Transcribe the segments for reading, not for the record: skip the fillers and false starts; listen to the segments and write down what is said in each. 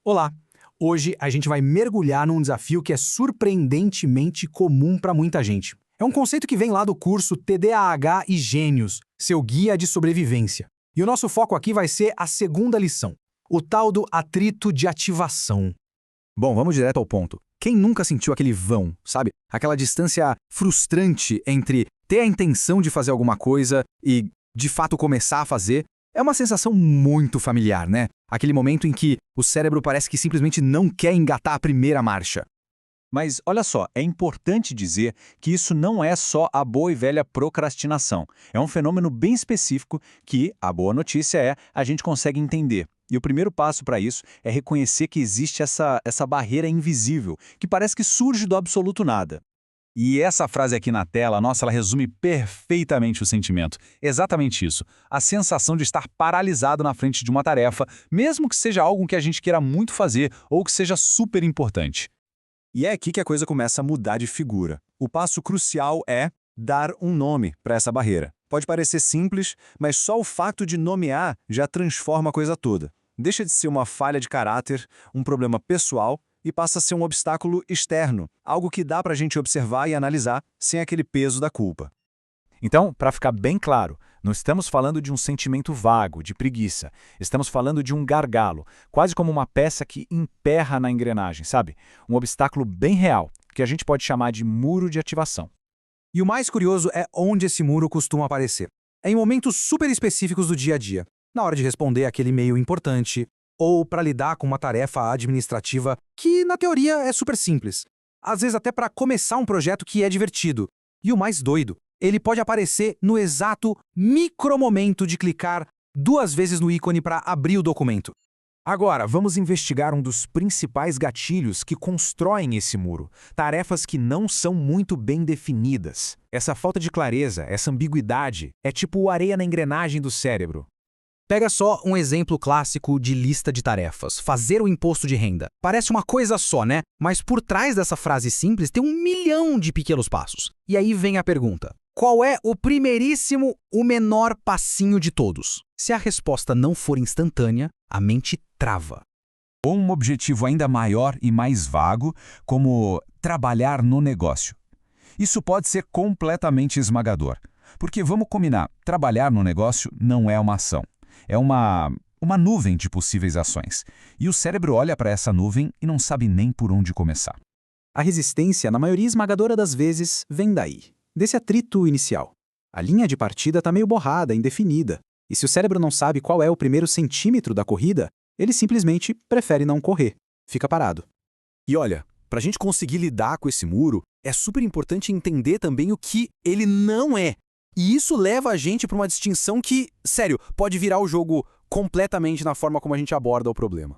Olá! Hoje a gente vai mergulhar num desafio que é surpreendentemente comum para muita gente. É um conceito que vem lá do curso TDAH e Gênios, seu guia de sobrevivência. E o nosso foco aqui vai ser a segunda lição, o tal do atrito de ativação. Bom, vamos direto ao ponto. Quem nunca sentiu aquele vão, sabe? Aquela distância frustrante entre ter a intenção de fazer alguma coisa e, de fato, começar a fazer? É uma sensação muito familiar, né? Aquele momento em que o cérebro parece que simplesmente não quer engatar a primeira marcha. Mas olha só, é importante dizer que isso não é só a boa e velha procrastinação. É um fenômeno bem específico que, a boa notícia é, a gente consegue entender. E o primeiro passo para isso é reconhecer que existe essa barreira invisível, que parece que surge do absoluto nada. E essa frase aqui na tela, nossa, ela resume perfeitamente o sentimento. Exatamente isso. A sensação de estar paralisado na frente de uma tarefa, mesmo que seja algo que a gente queira muito fazer ou que seja super importante. E é aqui que a coisa começa a mudar de figura. O passo crucial é dar um nome para essa barreira. Pode parecer simples, mas só o fato de nomear já transforma a coisa toda. Deixa de ser uma falha de caráter, um problema pessoal, e passa a ser um obstáculo externo, algo que dá para a gente observar e analisar sem aquele peso da culpa. Então, para ficar bem claro, não estamos falando de um sentimento vago, de preguiça. Estamos falando de um gargalo, quase como uma peça que emperra na engrenagem, sabe? Um obstáculo bem real, que a gente pode chamar de muro de ativação. E o mais curioso é onde esse muro costuma aparecer. É em momentos super específicos do dia a dia, na hora de responder aquele e-mail importante, ou para lidar com uma tarefa administrativa que, na teoria, é super simples. Às vezes até para começar um projeto que é divertido. E o mais doido, ele pode aparecer no exato micromomento de clicar 2 vezes no ícone para abrir o documento. Agora, vamos investigar um dos principais gatilhos que constroem esse muro. Tarefas que não são muito bem definidas. Essa falta de clareza, essa ambiguidade, é tipo areia na engrenagem do cérebro. Pega só um exemplo clássico de lista de tarefas. Fazer o imposto de renda. Parece uma coisa só, né? Mas por trás dessa frase simples tem 1 milhão de pequenos passos. E aí vem a pergunta. Qual é o primeiríssimo, o menor passinho de todos? Se a resposta não for instantânea, a mente trava. Ou um objetivo ainda maior e mais vago, como trabalhar no negócio. Isso pode ser completamente esmagador. Porque vamos combinar, trabalhar no negócio não é uma ação. É uma nuvem de possíveis ações. E o cérebro olha para essa nuvem e não sabe nem por onde começar. A resistência, na maioria esmagadora das vezes, vem daí, desse atrito inicial. A linha de partida está meio borrada, indefinida. E se o cérebro não sabe qual é o primeiro centímetro da corrida, ele simplesmente prefere não correr. Fica parado. E olha, para a gente conseguir lidar com esse muro, é super importante entender também o que ele não é. E isso leva a gente para uma distinção que, sério, pode virar o jogo completamente na forma como a gente aborda o problema.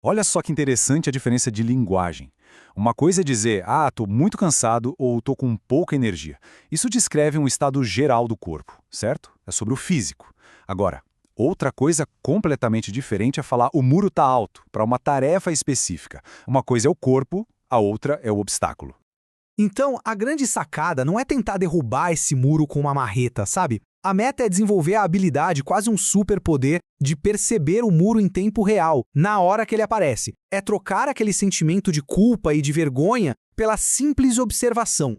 Olha só que interessante a diferença de linguagem. Uma coisa é dizer, tô muito cansado ou tô com pouca energia. Isso descreve um estado geral do corpo, certo? É sobre o físico. Agora, outra coisa completamente diferente é falar o muro tá alto, para uma tarefa específica. Uma coisa é o corpo, a outra é o obstáculo. Então, a grande sacada não é tentar derrubar esse muro com uma marreta, sabe? A meta é desenvolver a habilidade, quase um superpoder, de perceber o muro em tempo real, na hora que ele aparece. É trocar aquele sentimento de culpa e de vergonha pela simples observação.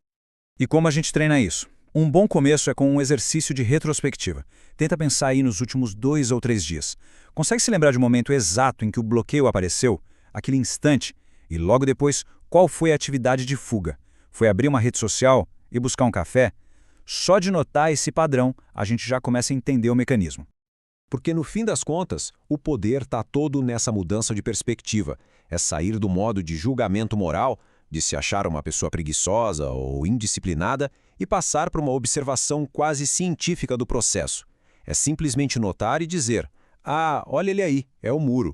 E como a gente treina isso? Um bom começo é com um exercício de retrospectiva. Tenta pensar aí nos últimos 2 ou 3 dias. Consegue se lembrar de um momento exato em que o bloqueio apareceu? Aquele instante? E logo depois, qual foi a atividade de fuga? Foi abrir uma rede social e buscar um café? Só de notar esse padrão, a gente já começa a entender o mecanismo. Porque no fim das contas, o poder está todo nessa mudança de perspectiva. É sair do modo de julgamento moral, de se achar uma pessoa preguiçosa ou indisciplinada, e passar para uma observação quase científica do processo. É simplesmente notar e dizer, olha ele aí, é o muro.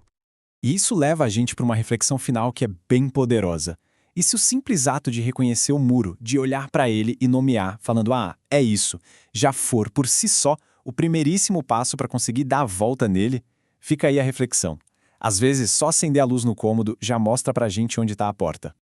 E isso leva a gente para uma reflexão final que é bem poderosa. E se o simples ato de reconhecer o muro, de olhar para ele e nomear, falando, é isso, já for por si só o primeiríssimo passo para conseguir dar a volta nele, fica aí a reflexão. Às vezes, só acender a luz no cômodo já mostra pra gente onde está a porta.